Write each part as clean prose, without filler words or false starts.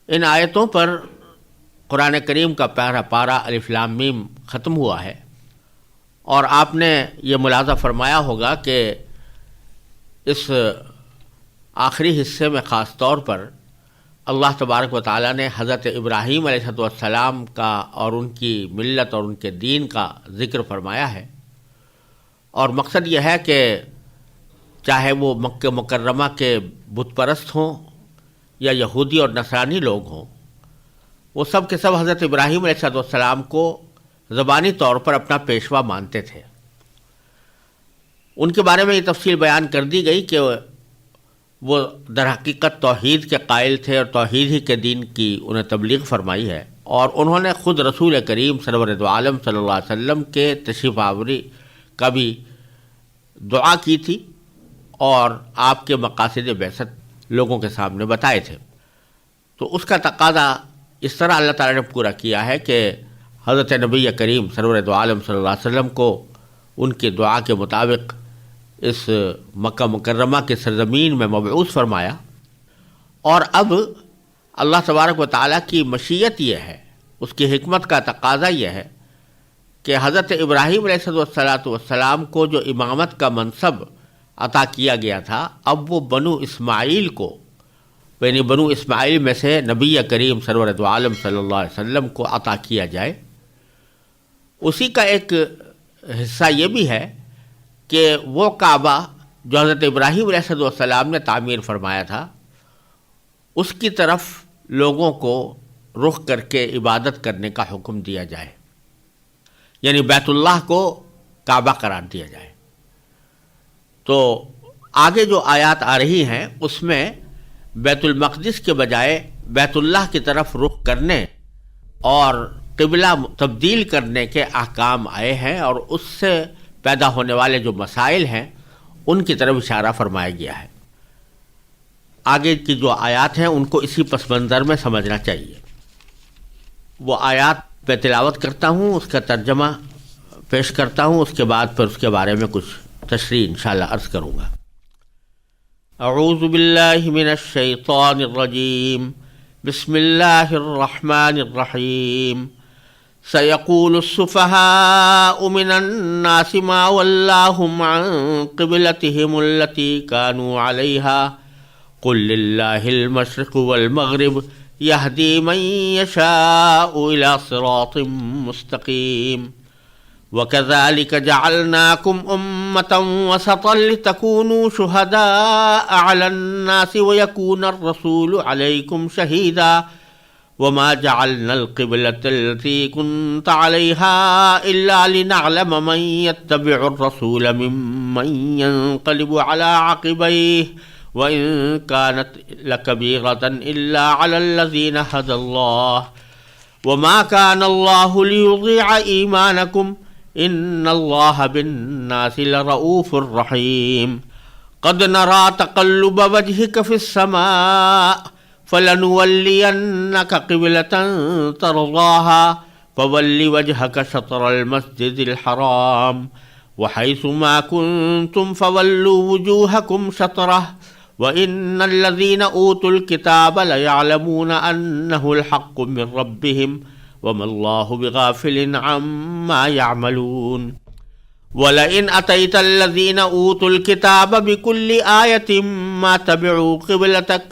ان آیتوں پر قرآن کریم کا پہلا پارہ الف لام میم ختم ہوا ہے، اور آپ نے یہ ملاحظہ فرمایا ہوگا کہ اس آخری حصے میں خاص طور پر اللہ تبارک و تعالیٰ نے حضرت ابراہیم علیہ السلام کا اور ان کی ملت اور ان کے دین کا ذکر فرمایا ہے، اور مقصد یہ ہے کہ چاہے وہ مکہ مکرمہ کے بت پرست ہوں یا یہودی اور نصرانی لوگ ہوں، وہ سب کے سب حضرت ابراہیم علیہ السلام کو زبانی طور پر اپنا پیشوا مانتے تھے۔ ان کے بارے میں یہ تفصیل بیان کر دی گئی کہ وہ در حقیقت توحید کے قائل تھے اور توحید ہی کے دین کی انہیں تبلیغ فرمائی ہے، اور انہوں نے خود رسول کریم سرور دو عالم صلی اللہ علیہ وسلم کے تشریف آوری کا بھی دعا کی تھی اور آپ کے مقاصد بعثت لوگوں کے سامنے بتائے تھے۔ تو اس کا تقاضا اس طرح اللہ تعالیٰ نے پورا کیا ہے کہ حضرت نبی کریم سرور دو عالم صلی اللہ علیہ وسلم کو ان کی دعا کے مطابق اس مکہ مکرمہ کے سرزمین میں مبعوث فرمایا، اور اب اللہ تبارک و تعالیٰ کی مشیت یہ ہے، اس کی حکمت کا تقاضا یہ ہے کہ حضرت ابراہیم علیہ السلام کو جو امامت کا منصب عطا کیا گیا تھا، اب وہ بنو اسماعیل کو، یعنی بنو اسماعیل میں سے نبی کریم سرور دو عالم صلی اللہ علیہ وسلم کو عطا کیا جائے۔ اسی کا ایک حصہ یہ بھی ہے کہ وہ کعبہ جو حضرت ابراہیم علیہ السلام نے تعمیر فرمایا تھا، اس کی طرف لوگوں کو رخ کر کے عبادت کرنے کا حکم دیا جائے، یعنی بیت اللہ کو کعبہ قرار دیا جائے۔ تو آگے جو آیات آ رہی ہیں اس میں بیت المقدس کے بجائے بیت اللہ کی طرف رخ کرنے اور قبلہ تبدیل کرنے کے احکام آئے ہیں، اور اس سے پیدا ہونے والے جو مسائل ہیں ان کی طرف اشارہ فرمایا گیا ہے۔ آگے کی جو آیات ہیں ان کو اسی پس منظر میں سمجھنا چاہیے۔ وہ آیات پہ تلاوت کرتا ہوں، اس کا ترجمہ پیش کرتا ہوں، اس کے بعد پھر اس کے بارے میں کچھ تشریح انشاءاللہ عرض کروں گا۔ اعوذ باللہ من الشیطان الرجیم، بسم اللہ الرحمن الرحیم۔ سيقول السفهاء من الناس ما ولاهم عن قبلتهم التي كانوا عليها قل لله المشرق والمغرب يهدي من يشاء إلى صراط مستقيم وكذلك جعلناكم أمة وسطا لتكونوا شهداء على الناس ويكون الرسول عليكم شهيدا وما جعلنا القبلة التي كنت عليها إلا لنعلم من يتبع الرسول ممن ينقلب على عقبيه وإن كانت لكبيرة إلا على الذين هدى الله وما كان الله ليضيع إيمانكم إن الله بالناس لرؤوف رحيم قد نرى تقلب وجهك في السماء فلنولينك قبلة ترضاها فول وجهك شطر المسجد الحرام وحيث ما كنتم فولوا وجوهكم شطره وإن الذين أوتوا الكتاب ليعلمون أنه الحق من ربهم وما الله بغافل عما يعملون ولئن أتيت الذين أوتوا الكتاب بكل آية ما تبعوا قبلتك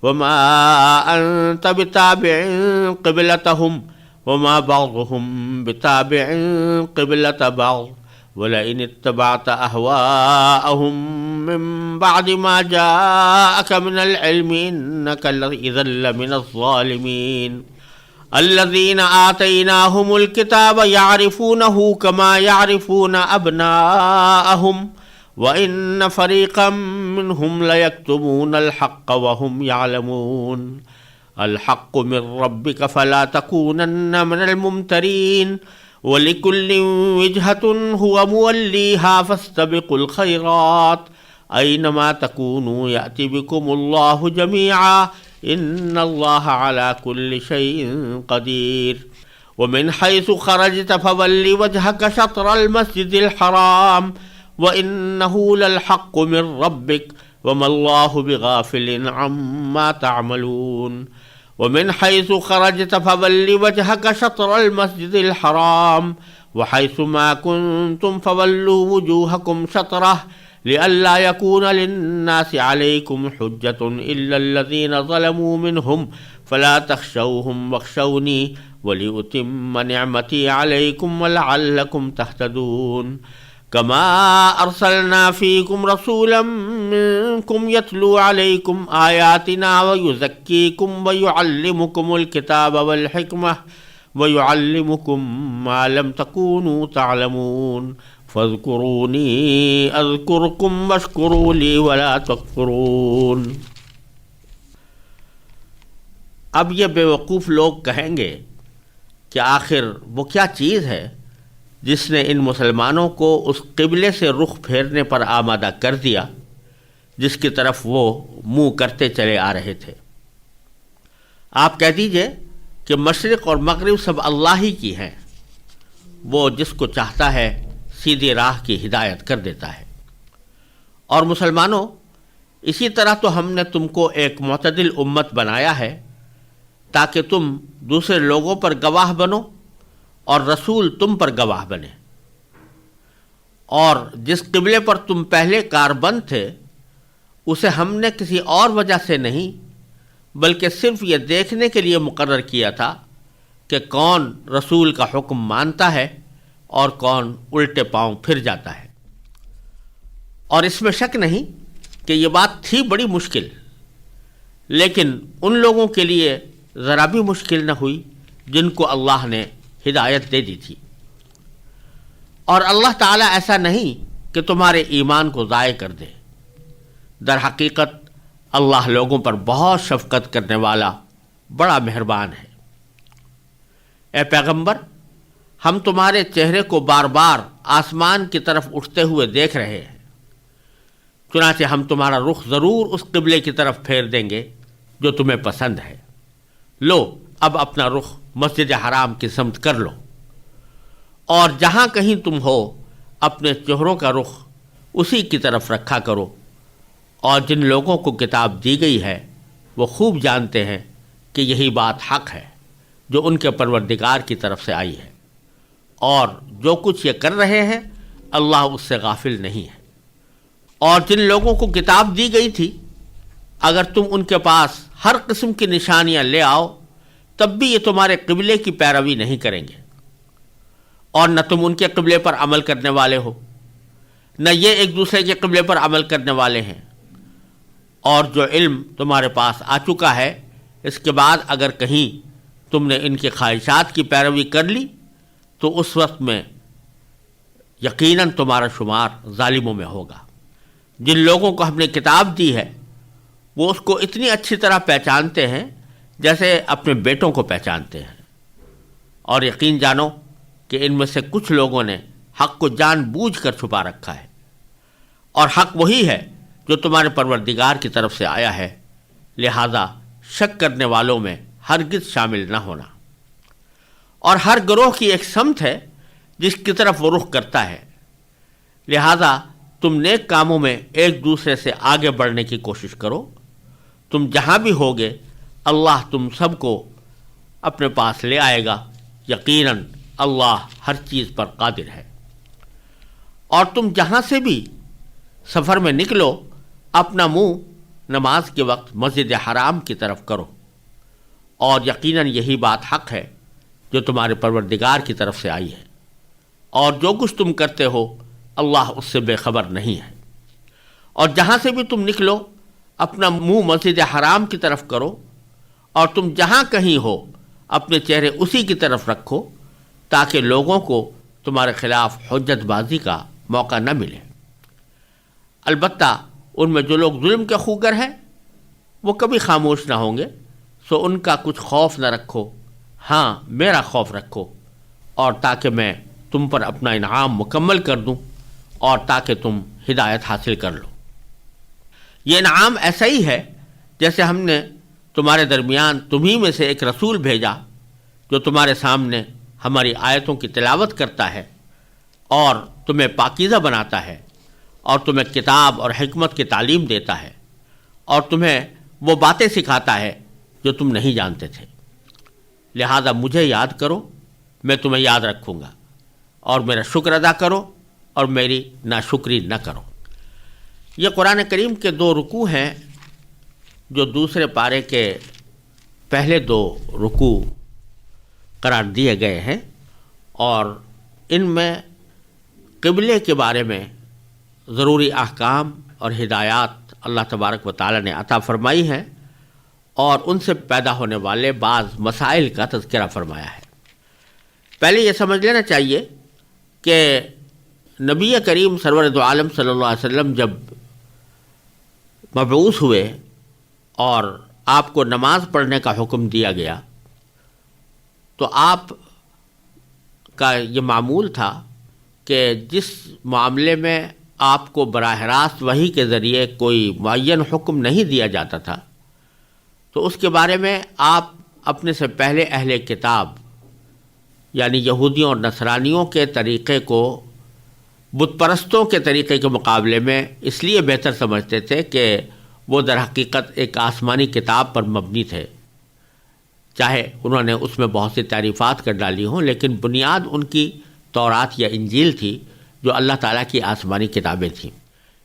وما أنت بتابع قبلتهم وما بعضهم بتابع قبلة بعض ولئن اتبعت أهواءهم من بعد ما جاءك من العلم إنك إذا لمن الظالمين الذين آتيناهم الكتاب يعرفونه كما يعرفون أبناءهم وَإِنَّ فَرِيقًا مِّنْهُمْ لَيَكْتُمُونَ الْحَقَّ وَهُمْ يَعْلَمُونَ الْحَقُّ مِنْ رَبِّكَ فَلَا تَكُونَنَّ مِنَ الْمُمْتَرِينَ وَلِكُلٍّ وِجْهَةٌ هُوَ مُوَلِّيهَا فَاسْتَبِقُوا الْخَيْرَاتِ أَيْنَمَا تَكُونُوا يَأْتِ بِكُمُ اللَّهُ جَمِيعًا إِنَّ اللَّهَ عَلَى كُلِّ شَيْءٍ قَدِيرٌ وَمِنْ حَيْثُ خَرَجْتَ فَوَلِّ وَجْهَكَ شَطْرَ الْمَسْجِدِ الْحَرَامِ وَإِنَّهُ لَلْحَقُّ مِنْ رَبِّكَ وَمَا اللَّهُ بِغَافِلٍ عَمَّا تَعْمَلُونَ ومن حيث خرجت فول وجهك شطر المسجد الحرام وحيث ما كنتم فولوا وجوهكم شطره لئلا يكون للناس عليكم حجة إلا الذين ظلموا منهم فلا تخشوهم واخشوني ولأتم نعمتي عليكم ولعلكم تهتدون كما أرسلنا فيكم رسولا منكم يتلو عليكم آياتنا ويزكيكم ويعلمكم الكتاب والحكمة ويعلمكم ما لم تكونوا تعلمون فاذكروني اذکرکم واشکروا لی ولا تکفرون۔ اب یہ بیوقوف لوگ کہیں گے کہ آخر وہ کیا چیز ہے جس نے ان مسلمانوں کو اس قبلے سے رخ پھیرنے پر آمادہ کر دیا جس کی طرف وہ منہ کرتے چلے آ رہے تھے۔ آپ کہہ دیجئے کہ مشرق اور مغرب سب اللہ ہی کی ہیں، وہ جس کو چاہتا ہے سیدھی راہ کی ہدایت کر دیتا ہے۔ اور مسلمانوں، اسی طرح تو ہم نے تم کو ایک معتدل امت بنایا ہے تاکہ تم دوسرے لوگوں پر گواہ بنو اور رسول تم پر گواہ بنے، اور جس قبلے پر تم پہلے کاربند تھے اسے ہم نے کسی اور وجہ سے نہیں بلکہ صرف یہ دیکھنے کے لیے مقرر کیا تھا کہ کون رسول کا حکم مانتا ہے اور کون الٹے پاؤں پھر جاتا ہے۔ اور اس میں شک نہیں کہ یہ بات تھی بڑی مشکل، لیکن ان لوگوں کے لیے ذرا بھی مشکل نہ ہوئی جن کو اللہ نے ہدایت دے دی تھی۔ اور اللہ تعالیٰ ایسا نہیں کہ تمہارے ایمان کو ضائع کر دے، در حقیقت اللہ لوگوں پر بہت شفقت کرنے والا بڑا مہربان ہے۔ اے پیغمبر، ہم تمہارے چہرے کو بار بار آسمان کی طرف اٹھتے ہوئے دیکھ رہے ہیں، چنانچہ ہم تمہارا رخ ضرور اس قبلے کی طرف پھیر دیں گے جو تمہیں پسند ہے۔ لو اب اپنا رخ مسجد حرام کی سمت کر لو، اور جہاں کہیں تم ہو اپنے چہروں کا رخ اسی کی طرف رکھا کرو، اور جن لوگوں کو کتاب دی گئی ہے وہ خوب جانتے ہیں کہ یہی بات حق ہے جو ان کے پروردگار کی طرف سے آئی ہے، اور جو کچھ یہ کر رہے ہیں اللہ اس سے غافل نہیں ہے۔ اور جن لوگوں کو کتاب دی گئی تھی اگر تم ان کے پاس ہر قسم کی نشانیاں لے آؤ تب بھی یہ تمہارے قبلے کی پیروی نہیں کریں گے، اور نہ تم ان کے قبلے پر عمل کرنے والے ہو، نہ یہ ایک دوسرے کے قبلے پر عمل کرنے والے ہیں۔ اور جو علم تمہارے پاس آ چکا ہے اس کے بعد اگر کہیں تم نے ان کی خواہشات کی پیروی کر لی تو اس وقت میں یقیناً تمہارا شمار ظالموں میں ہوگا۔ جن لوگوں کو ہم نے کتاب دی ہے وہ اس کو اتنی اچھی طرح پہچانتے ہیں جیسے اپنے بیٹوں کو پہچانتے ہیں، اور یقین جانو کہ ان میں سے کچھ لوگوں نے حق کو جان بوجھ کر چھپا رکھا ہے، اور حق وہی ہے جو تمہارے پروردگار کی طرف سے آیا ہے، لہذا شک کرنے والوں میں ہرگز شامل نہ ہونا۔ اور ہر گروہ کی ایک سمت ہے جس کی طرف وہ رخ کرتا ہے، لہذا تم نیک کاموں میں ایک دوسرے سے آگے بڑھنے کی کوشش کرو۔ تم جہاں بھی ہوگے اللہ تم سب کو اپنے پاس لے آئے گا، یقیناً اللہ ہر چیز پر قادر ہے۔ اور تم جہاں سے بھی سفر میں نکلو اپنا منہ نماز کے وقت مسجد حرام کی طرف کرو، اور یقیناً یہی بات حق ہے جو تمہارے پروردگار کی طرف سے آئی ہے، اور جو کچھ تم کرتے ہو اللہ اس سے بے خبر نہیں ہے۔ اور جہاں سے بھی تم نکلو اپنا منہ مسجد حرام کی طرف کرو، اور تم جہاں کہیں ہو اپنے چہرے اسی کی طرف رکھو تاکہ لوگوں کو تمہارے خلاف حجت بازی کا موقع نہ ملے۔ البتہ ان میں جو لوگ ظلم کے خوگر ہیں وہ کبھی خاموش نہ ہوں گے، سو ان کا کچھ خوف نہ رکھو، ہاں میرا خوف رکھو، اور تاکہ میں تم پر اپنا انعام مکمل کر دوں اور تاکہ تم ہدایت حاصل کر لو۔ یہ انعام ایسا ہی ہے جیسے ہم نے تمہارے درمیان تمہیں میں سے ایک رسول بھیجا جو تمہارے سامنے ہماری آیتوں کی تلاوت کرتا ہے اور تمہیں پاکیزہ بناتا ہے، اور تمہیں کتاب اور حکمت کی تعلیم دیتا ہے، اور تمہیں وہ باتیں سکھاتا ہے جو تم نہیں جانتے تھے، لہذا مجھے یاد کرو، میں تمہیں یاد رکھوں گا، اور میرا شکر ادا کرو اور میری ناشکری نہ کرو۔ یہ قرآن کریم کے 2 رکوع ہیں جو دوسرے پارے کے پہلے 2 رکوع قرار دیے گئے ہیں، اور ان میں قبلے کے بارے میں ضروری احکام اور ہدایات اللہ تبارک و تعالی نے عطا فرمائی ہیں، اور ان سے پیدا ہونے والے بعض مسائل کا تذکرہ فرمایا ہے۔ پہلے یہ سمجھ لینا چاہیے کہ نبی کریم سرور دو عالم صلی اللہ علیہ وسلم جب مبعوث ہوئے اور آپ کو نماز پڑھنے کا حکم دیا گیا تو آپ کا یہ معمول تھا کہ جس معاملے میں آپ کو براہ راست وحی کے ذریعے کوئی معین حکم نہیں دیا جاتا تھا تو اس کے بارے میں آپ اپنے سے پہلے اہل کتاب یعنی یہودیوں اور نصرانیوں کے طریقے کو بت پرستوں کے طریقے کے مقابلے میں اس لیے بہتر سمجھتے تھے کہ وہ در حقیقت ایک آسمانی کتاب پر مبنی تھے، چاہے انہوں نے اس میں بہت سی تعریفات کر ڈالی ہوں، لیکن بنیاد ان کی تورات یا انجیل تھی جو اللہ تعالیٰ کی آسمانی کتابیں تھیں۔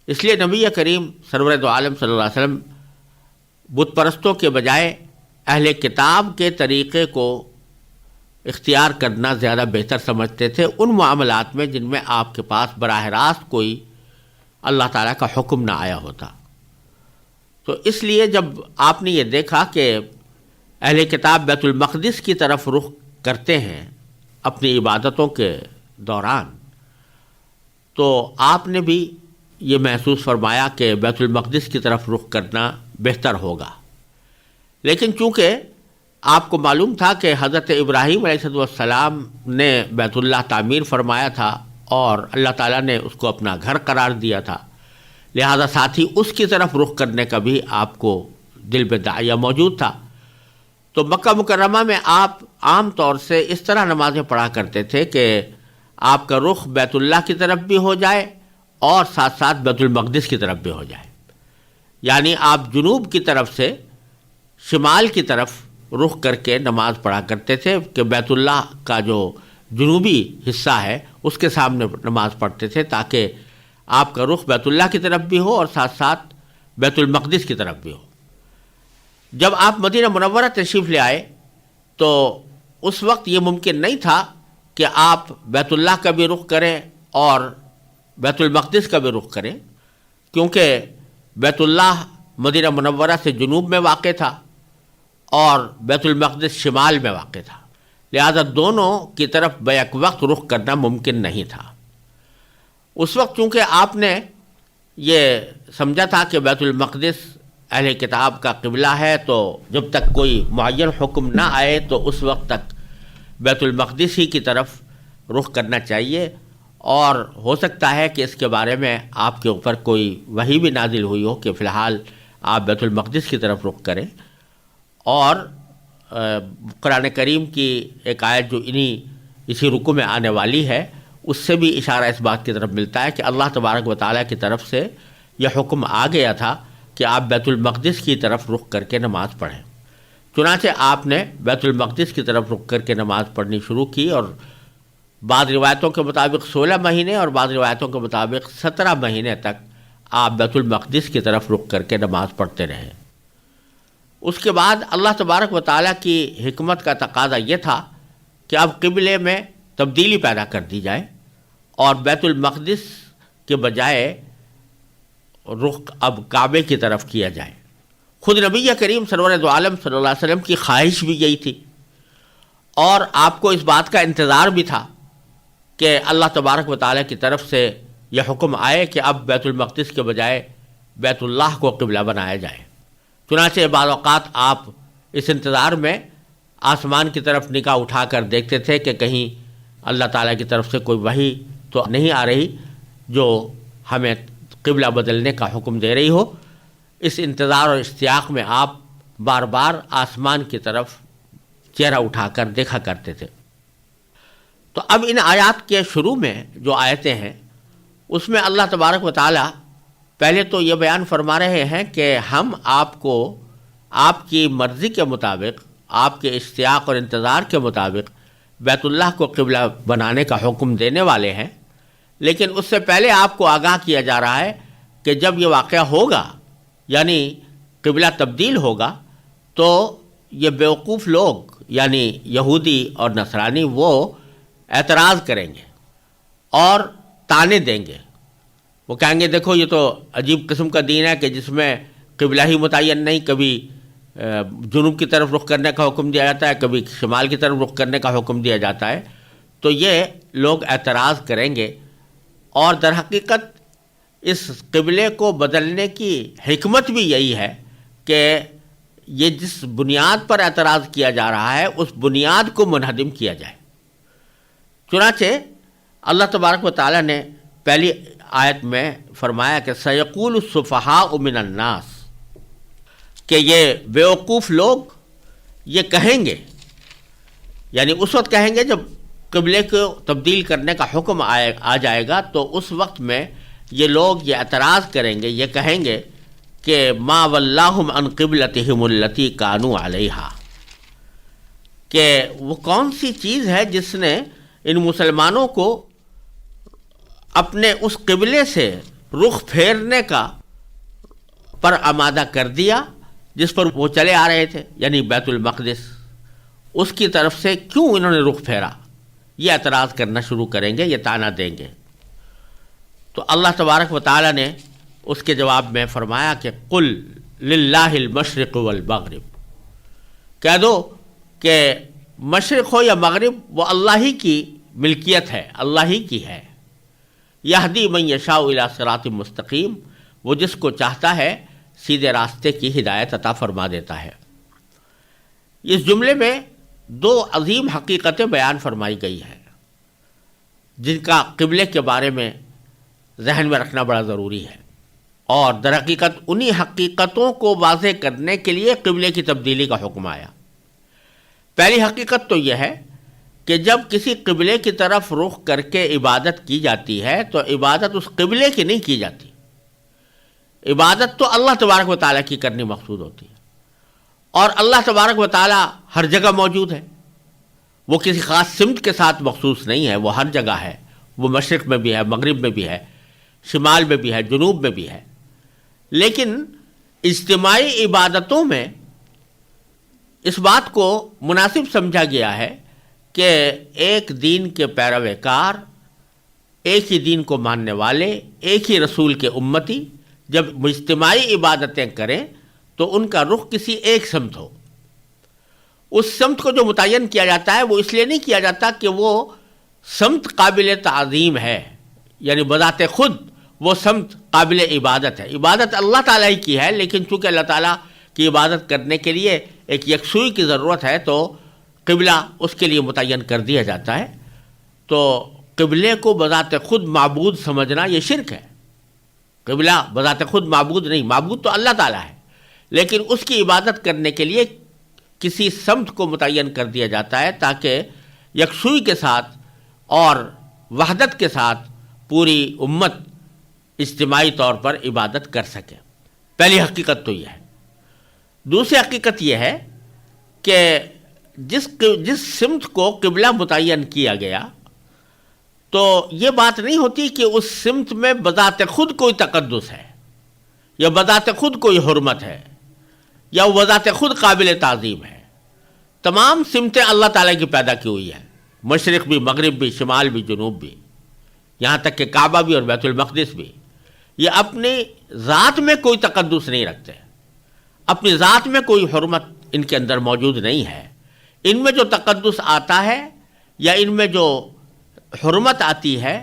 اس لیے نبی کریم سرور دو عالم صلی اللہ علیہ وسلم بت پرستوں کے بجائے اہل کتاب کے طریقے کو اختیار کرنا زیادہ بہتر سمجھتے تھے ان معاملات میں جن میں آپ کے پاس براہ راست کوئی اللہ تعالیٰ کا حکم نہ آیا ہوتا۔ تو اس لیے جب آپ نے یہ دیکھا کہ اہل کتاب بیت المقدس کی طرف رخ کرتے ہیں اپنی عبادتوں کے دوران، تو آپ نے بھی یہ محسوس فرمایا کہ بیت المقدس کی طرف رخ کرنا بہتر ہوگا۔ لیکن چونکہ آپ کو معلوم تھا کہ حضرت ابراہیم علیہ السلام نے بیت اللہ تعمیر فرمایا تھا اور اللہ تعالیٰ نے اس کو اپنا گھر قرار دیا تھا، لہذا ساتھ ہی اس کی طرف رخ کرنے کا بھی آپ کو دل میں داعیہ موجود تھا۔ تو مکہ مکرمہ میں آپ عام طور سے اس طرح نمازیں پڑھا کرتے تھے کہ آپ کا رخ بیت اللہ کی طرف بھی ہو جائے اور ساتھ ساتھ بیت المقدس کی طرف بھی ہو جائے، یعنی آپ جنوب کی طرف سے شمال کی طرف رخ کر کے نماز پڑھا کرتے تھے کہ بیت اللہ کا جو جنوبی حصہ ہے اس کے سامنے نماز پڑھتے تھے تاکہ آپ کا رخ بیت اللہ کی طرف بھی ہو اور ساتھ ساتھ بیت المقدس کی طرف بھی ہو۔ جب آپ مدینہ منورہ تشریف لے آئے تو اس وقت یہ ممکن نہیں تھا کہ آپ بیت اللہ کا بھی رخ کریں اور بیت المقدس کا بھی رخ کریں، کیونکہ بیت اللہ مدینہ منورہ سے جنوب میں واقع تھا اور بیت المقدس شمال میں واقع تھا، لہذا دونوں کی طرف بیک وقت رخ کرنا ممکن نہیں تھا۔ اس وقت چونکہ آپ نے یہ سمجھا تھا کہ بیت المقدس اہل کتاب کا قبلہ ہے، تو جب تک کوئی معین حکم نہ آئے تو اس وقت تک بیت المقدس ہی کی طرف رخ کرنا چاہیے، اور ہو سکتا ہے کہ اس کے بارے میں آپ کے اوپر کوئی وحی بھی نازل ہوئی ہو کہ فی الحال آپ بیت المقدس کی طرف رخ کریں۔ اور قرآن کریم کی ایک آیت جو اسی رکوع میں آنے والی ہے اس سے بھی اشارہ اس بات کی طرف ملتا ہے کہ اللہ تبارک و تعالیٰ کی طرف سے یہ حکم آ گیا تھا کہ آپ بیت المقدس کی طرف رخ کر کے نماز پڑھیں۔ چنانچہ آپ نے بیت المقدس کی طرف رخ کر کے نماز پڑھنی شروع کی، اور بعض روایتوں کے مطابق 16 مہینے اور بعض روایتوں کے مطابق 17 مہینے تک آپ بیت المقدس کی طرف رخ کر کے نماز پڑھتے رہے۔ اس کے بعد اللہ تبارک و تعالیٰ کی حکمت کا تقاضا یہ تھا کہ اب قبلے میں تبدیلی پیدا کر دی جائے اور بیت المقدس کے بجائے رخ اب کعبے کی طرف کیا جائے۔ خود نبی کریم سرور دو عالم صلی اللہ علیہ وسلم کی خواہش بھی یہی تھی، اور آپ کو اس بات کا انتظار بھی تھا کہ اللہ تبارک و تعالیٰ کی طرف سے یہ حکم آئے کہ اب بیت المقدس کے بجائے بیت اللہ کو قبلہ بنایا جائے۔ چنانچہ بعض اوقات آپ اس انتظار میں آسمان کی طرف نگاہ اٹھا کر دیکھتے تھے کہ کہیں اللہ تعالیٰ کی طرف سے کوئی وحی تو نہیں آ رہی جو ہمیں قبلہ بدلنے کا حکم دے رہی ہو۔ اس انتظار اور اشتیاق میں آپ بار بار آسمان کی طرف چہرہ اٹھا کر دیکھا کرتے تھے۔ تو اب ان آیات کے شروع میں جو آیتیں ہیں اس میں اللہ تبارک و تعالیٰ پہلے تو یہ بیان فرما رہے ہیں کہ ہم آپ کو آپ کی مرضی کے مطابق، آپ کے اشتیاق اور انتظار کے مطابق بیت اللہ کو قبلہ بنانے کا حکم دینے والے ہیں، لیکن اس سے پہلے آپ کو آگاہ کیا جا رہا ہے کہ جب یہ واقعہ ہوگا، یعنی قبلہ تبدیل ہوگا، تو یہ بیوقوف لوگ یعنی یہودی اور نصرانی وہ اعتراض کریں گے اور طعنے دیں گے. وہ کہیں گے دیکھو یہ تو عجیب قسم کا دین ہے کہ جس میں قبلہ ہی متعین نہیں، کبھی جنوب کی طرف رخ کرنے کا حکم دیا جاتا ہے، کبھی شمال کی طرف رخ کرنے کا حکم دیا جاتا ہے. تو یہ لوگ اعتراض کریں گے، اور در حقیقت اس قبلے کو بدلنے کی حکمت بھی یہی ہے کہ یہ جس بنیاد پر اعتراض کیا جا رہا ہے اس بنیاد کو منہدم کیا جائے. چنانچہ اللہ تبارک و تعالیٰ نے پہلی آیت میں فرمایا کہ سیقول السفہاء من الناس، کہ یہ بیوقوف لوگ یہ کہیں گے، یعنی اس وقت کہیں گے جب قبلے کو تبدیل کرنے کا حکم آ جائے گا، تو اس وقت میں یہ لوگ یہ اعتراض کریں گے، یہ کہیں گے کہ ما ولاہم عن قبلتہم التی کانوا علیہا، کہ وہ کون سی چیز ہے جس نے ان مسلمانوں کو اپنے اس قبلے سے رخ پھیرنے کا پر آمادہ کر دیا جس پر وہ چلے آ رہے تھے، یعنی بیت المقدس. اس کی طرف سے کیوں انہوں نے رخ پھیرا؟ یہ اعتراض کرنا شروع کریں گے، یہ طعنہ دیں گے. تو اللہ تبارک و تعالیٰ نے اس کے جواب میں فرمایا کہ قل للہ المشرق والمغرب، کہہ دو کہ مشرق ہو یا مغرب وہ اللہ ہی کی ملکیت ہے، اللہ ہی کی ہے. یہدی من یشاء الی صراط مستقیم، وہ جس کو چاہتا ہے سیدھے راستے کی ہدایت عطا فرما دیتا ہے. اس جملے میں دو عظیم حقیقتیں بیان فرمائی گئی ہیں جن کا قبلے کے بارے میں ذہن میں رکھنا بڑا ضروری ہے، اور در حقیقت انہی حقیقتوں کو واضح کرنے کے لیے قبلے کی تبدیلی کا حکم آیا. پہلی حقیقت تو یہ ہے کہ جب کسی قبلے کی طرف رخ کر کے عبادت کی جاتی ہے تو عبادت اس قبلے کی نہیں کی جاتی، عبادت تو اللہ تبارک و تعالیٰ کی کرنی مقصود ہوتی ہے. اور اللہ تبارک و تعالیٰ ہر جگہ موجود ہے، وہ کسی خاص سمت کے ساتھ مخصوص نہیں ہے، وہ ہر جگہ ہے. وہ مشرق میں بھی ہے، مغرب میں بھی ہے، شمال میں بھی ہے، جنوب میں بھی ہے. لیکن اجتماعی عبادتوں میں اس بات کو مناسب سمجھا گیا ہے کہ ایک دین کے پیروکار، ایک ہی دین کو ماننے والے، ایک ہی رسول کے امتی جب اجتماعی عبادتیں کریں تو ان کا رخ کسی ایک سمت ہو. اس سمت کو جو متعین کیا جاتا ہے وہ اس لیے نہیں کیا جاتا کہ وہ سمت قابل تعظیم ہے، یعنی بذات خود وہ سمت قابل عبادت ہے. عبادت اللہ تعالیٰ ہی کی ہے، لیکن چونکہ اللہ تعالیٰ کی عبادت کرنے کے لیے ایک یکسوئی کی ضرورت ہے تو قبلہ اس کے لیے متعین کر دیا جاتا ہے. تو قبلے کو بذات خود معبود سمجھنا یہ شرک ہے. قبلہ بذات خود معبود نہیں، معبود تو اللہ تعالیٰ ہے، لیکن اس کی عبادت کرنے کے لیے کسی سمت کو متعین کر دیا جاتا ہے تاکہ یکسوئی کے ساتھ اور وحدت کے ساتھ پوری امت اجتماعی طور پر عبادت کر سکے. پہلی حقیقت تو یہ ہے. دوسری حقیقت یہ ہے کہ جس سمت کو قبلہ متعین کیا گیا تو یہ بات نہیں ہوتی کہ اس سمت میں بذات خود کوئی تقدس ہے یا بذات خود کوئی حرمت ہے یا وہ بذات خود قابل تعظیم ہے. تمام سمتیں اللہ تعالیٰ کی پیدا کی ہوئی ہیں، مشرق بھی، مغرب بھی، شمال بھی، جنوب بھی، یہاں تک کہ کعبہ بھی اور بیت المقدس بھی. یہ اپنی ذات میں کوئی تقدس نہیں رکھتے، اپنی ذات میں کوئی حرمت ان کے اندر موجود نہیں ہے. ان میں جو تقدس آتا ہے یا ان میں جو حرمت آتی ہے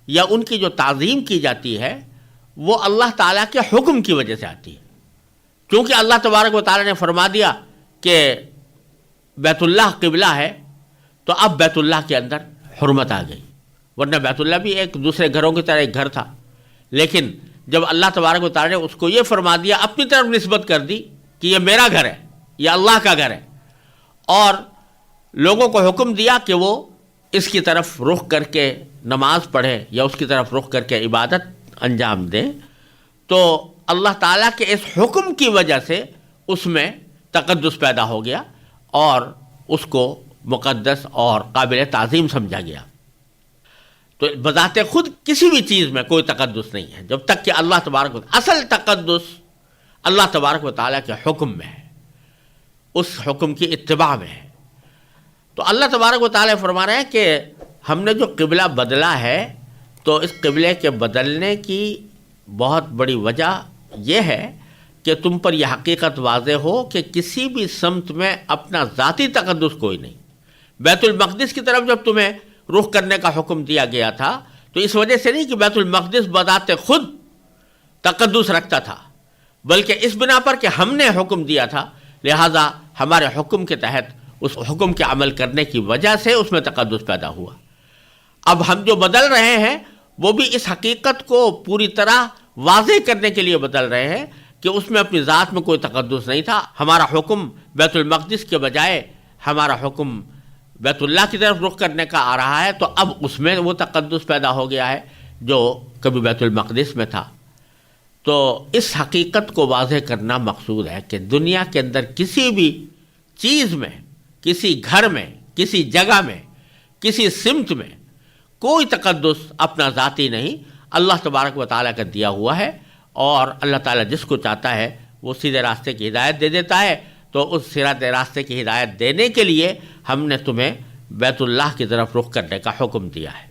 یا ان کی جو تعظیم کی جاتی ہے وہ اللہ تعالیٰ کے حکم کی وجہ سے آتی ہے. کیونکہ اللہ تبارک و تعالیٰ نے فرما دیا کہ بیت اللہ قبلہ ہے تو اب بیت اللہ کے اندر حرمت آ گئی، ورنہ بیت اللہ بھی ایک دوسرے گھروں کی طرح ایک گھر تھا. لیکن جب اللہ تبارک و تعالیٰ نے اس کو یہ فرما دیا، اپنی طرف نسبت کر دی کہ یہ میرا گھر ہے، یہ اللہ کا گھر ہے، اور لوگوں کو حکم دیا کہ وہ اس کی طرف رخ کر کے نماز پڑھے یا اس کی طرف رخ کر کے عبادت انجام دیں، تو اللہ تعالیٰ کے اس حکم کی وجہ سے اس میں تقدس پیدا ہو گیا اور اس کو مقدس اور قابل تعظیم سمجھا گیا۔ تو بذات خود کسی بھی چیز میں کوئی تقدس نہیں ہے جب تک کہ اللہ تبارک و تعالیٰ، اصل تقدس اللہ تبارک و تعالیٰ کے حکم میں ہے، اس حکم کی اتباع میں ہے۔ تو اللہ تبارک و تعالیٰ فرما رہے ہیں کہ ہم نے جو قبلہ بدلا ہے تو اس قبلے کے بدلنے کی بہت بڑی وجہ یہ ہے کہ تم پر یہ حقیقت واضح ہو کہ کسی بھی سمت میں اپنا ذاتی تقدس کوئی نہیں۔ بیت المقدس کی طرف جب تمہیں رخ کرنے کا حکم دیا گیا تھا تو اس وجہ سے نہیں کہ بیت المقدس بذات خود تقدس رکھتا تھا، بلکہ اس بنا پر کہ ہم نے حکم دیا تھا، لہذا ہمارے حکم کے تحت اس حکم کے عمل کرنے کی وجہ سے اس میں تقدس پیدا ہوا۔ اب ہم جو بدل رہے ہیں وہ بھی اس حقیقت کو پوری طرح واضح کرنے کے لیے بدل رہے ہیں کہ اس میں اپنی ذات میں کوئی تقدس نہیں تھا۔ ہمارا حکم بیت المقدس کے بجائے ہمارا حکم بیت اللہ کی طرف رخ کرنے کا آ رہا ہے، تو اب اس میں وہ تقدس پیدا ہو گیا ہے جو کبھی بیت المقدس میں تھا۔ تو اس حقیقت کو واضح کرنا مقصود ہے کہ دنیا کے اندر کسی بھی چیز میں، کسی گھر میں، کسی جگہ میں، کسی سمت میں کوئی تقدس اپنا ذاتی نہیں، اللہ تبارک و تعالیٰ کا دیا ہوا ہے، اور اللہ تعالیٰ جس کو چاہتا ہے وہ سیدھے راستے کی ہدایت دے دیتا ہے۔ تو اس سیدھے راستے کی ہدایت دینے کے لیے ہم نے تمہیں بیت اللہ کی طرف رخ کرنے کا حکم دیا ہے۔